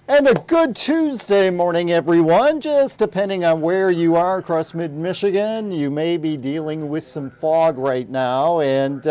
And a good Tuesday morning, everyone. Just depending on where you are across mid-Michigan, you may be dealing with some fog right now. And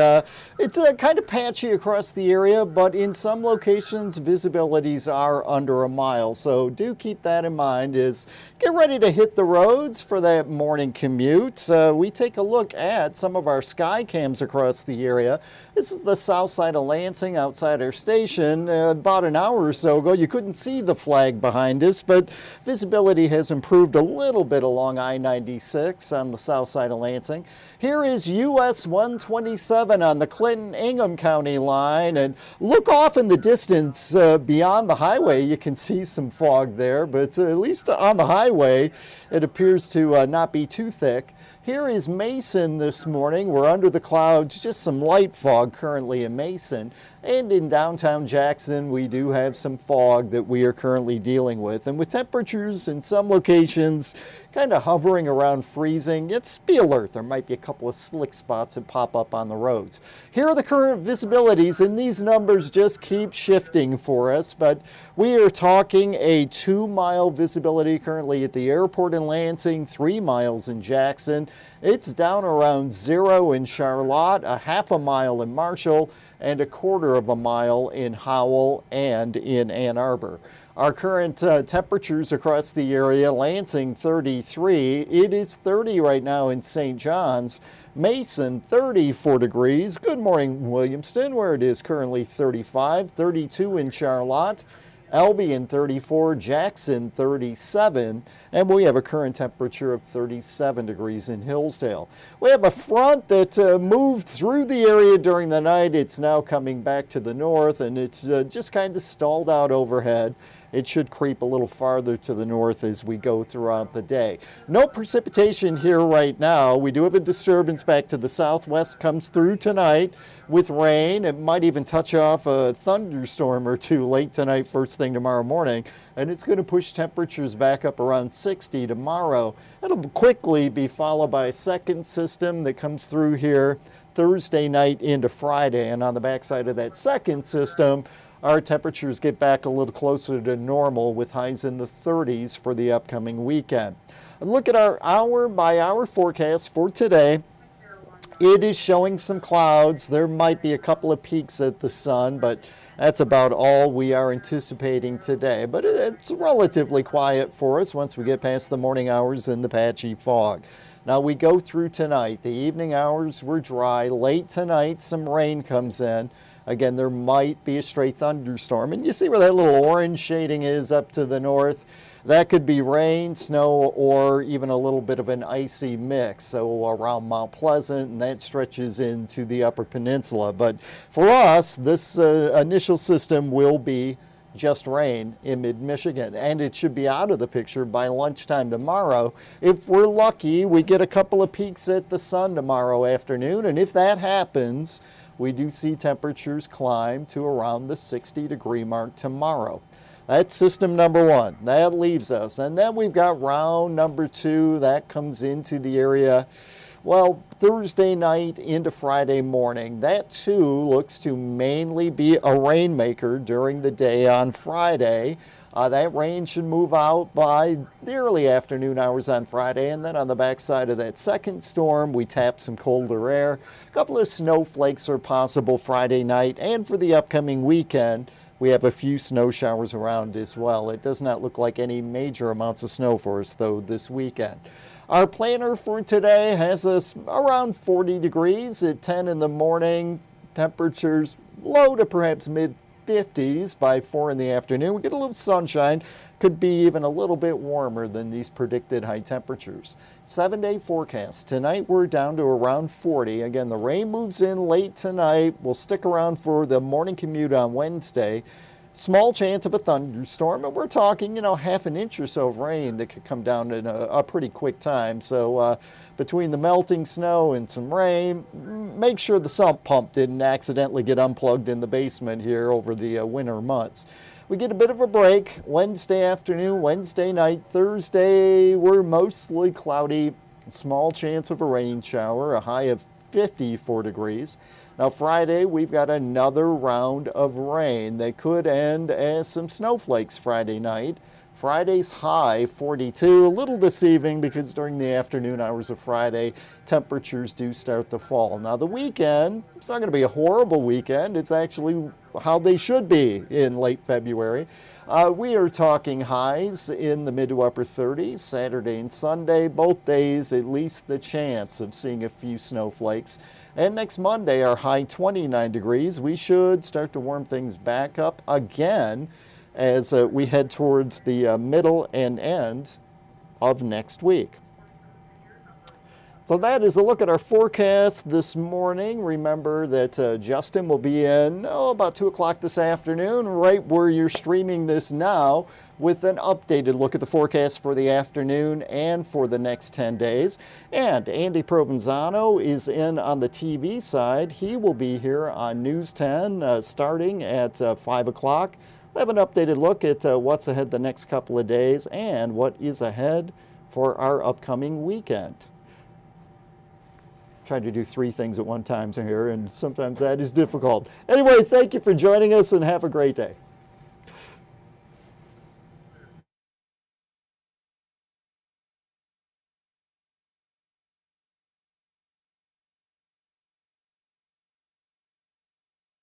it's kind of patchy across the area, but in some locations, visibilities are under a mile. So do keep that in mind as get ready to hit the roads for that morning commute. We take a look at some of our sky cams across the area. This is the south side of Lansing outside our station. About an hour or so ago, you couldn't see the flag behind us, but visibility has improved a little bit along I-96 on the south side of Lansing. Here is US 127 on the Clinton-Ingham County line, and look off in the distance beyond the highway. You can see some fog there, but at least on the highway, it appears to not be too thick. Here is Mason this morning. We're under the clouds, just some light fog currently in Mason. And in downtown Jackson, we do have some fog that we are currently dealing with. And with temperatures in some locations kind of hovering around freezing, be alert. There might be a couple of slick spots that pop up on the roads. Here are the current visibilities, and these numbers just keep shifting for us. But we are talking a 2-mile visibility currently at the airport in Lansing, 3 miles in Jackson. It's down around 0 in Charlotte, a half a mile in Marshall, and a quarter of a mile in Howell and in Ann Arbor. Our current temperatures across the area: Lansing 33, it is 30 right now in St. John's, Mason 34 degrees, good morning Williamston, where it is currently 35, 32 in Charlotte, Albion 34, Jackson 37, and we have a current temperature of 37 degrees in Hillsdale. We have a front that moved through the area during the night. It's now coming back to the north, and it's just kind of stalled out overhead. It should creep a little farther to the north as we go throughout the day. No precipitation here right now. We do have a disturbance back to the southwest, comes through tonight with rain. It might even touch off a thunderstorm or two late tonight, first thing tomorrow morning. And it's going to push temperatures back up around 60 tomorrow. It'll quickly be followed by a second system that comes through here Thursday night into Friday. And on the backside of that second system, our temperatures get back a little closer to normal with highs in the 30s for the upcoming weekend. Look at our hour-by-hour forecast for today. It is showing some clouds. There might be a couple of peaks at the sun, but that's about all we are anticipating today. But it's relatively quiet for us once we get past the morning hours and the patchy fog. Now we go through tonight. The evening hours were dry. Late tonight, some rain comes in. Again, there might be a stray thunderstorm. And you see where that little orange shading is up to the north? That could be rain, snow, or even a little bit of an icy mix. So around Mount Pleasant, and that stretches into the Upper Peninsula. But for us, this initial system will be just rain in mid-Michigan, and it should be out of the picture by lunchtime tomorrow. If we're lucky, we get a couple of peaks at the sun tomorrow afternoon, and if that happens, we do see temperatures climb to around the 60-degree mark tomorrow. That's system number one. That leaves us. And then we've got round number 2. That comes into the area, well, Thursday night into Friday morning. That too looks to mainly be a rainmaker during the day on Friday. That rain should move out by the early afternoon hours on Friday, and then on the backside of that second storm, we tap some colder air. A couple of snowflakes are possible Friday night, and for the upcoming weekend, we have a few snow showers around as well. It does not look like any major amounts of snow for us, though, this weekend. Our planner for today has us around 40 degrees at 10 in the morning. Temperatures low to perhaps mid-50s by 4 in the afternoon. We get a little sunshine. Could be even a little bit warmer than these predicted high temperatures. 7-day forecast. Tonight we're down to around 40. Again, the rain moves in late tonight. We'll stick around for the morning commute on Wednesday. Small chance of a thunderstorm, and we're talking, half an inch or so of rain that could come down in a pretty quick time. So between the melting snow and some rain, make sure the sump pump didn't accidentally get unplugged in the basement here over the winter months. We get a bit of a break Wednesday afternoon, Wednesday night, Thursday we're mostly cloudy, small chance of a rain shower, a high of 54 degrees. Now Friday, we've got another round of rain that could end as some snowflakes Friday night. Friday's high, 42, a little deceiving because during the afternoon hours of Friday, temperatures do start to fall. Now the weekend, it's not going to be a horrible weekend. It's actually how they should be in late February. We are talking highs in the mid to upper 30s, Saturday and Sunday, both days at least the chance of seeing a few snowflakes. And next Monday, our high 29 degrees. We should start to warm things back up again as we head towards the middle and end of next week. So that is a look at our forecast this morning. Remember that Justin will be in about 2 o'clock this afternoon, right where you're streaming this now, with an updated look at the forecast for the afternoon and for the next 10 days. And Andy Provenzano is in on the TV side. He will be here on News 10 starting at 5 o'clock. We'll have an updated look at what's ahead the next couple of days and what is ahead for our upcoming weekend. Trying to do 3 things at one time here, and sometimes that is difficult. Anyway, thank you for joining us and have a great day.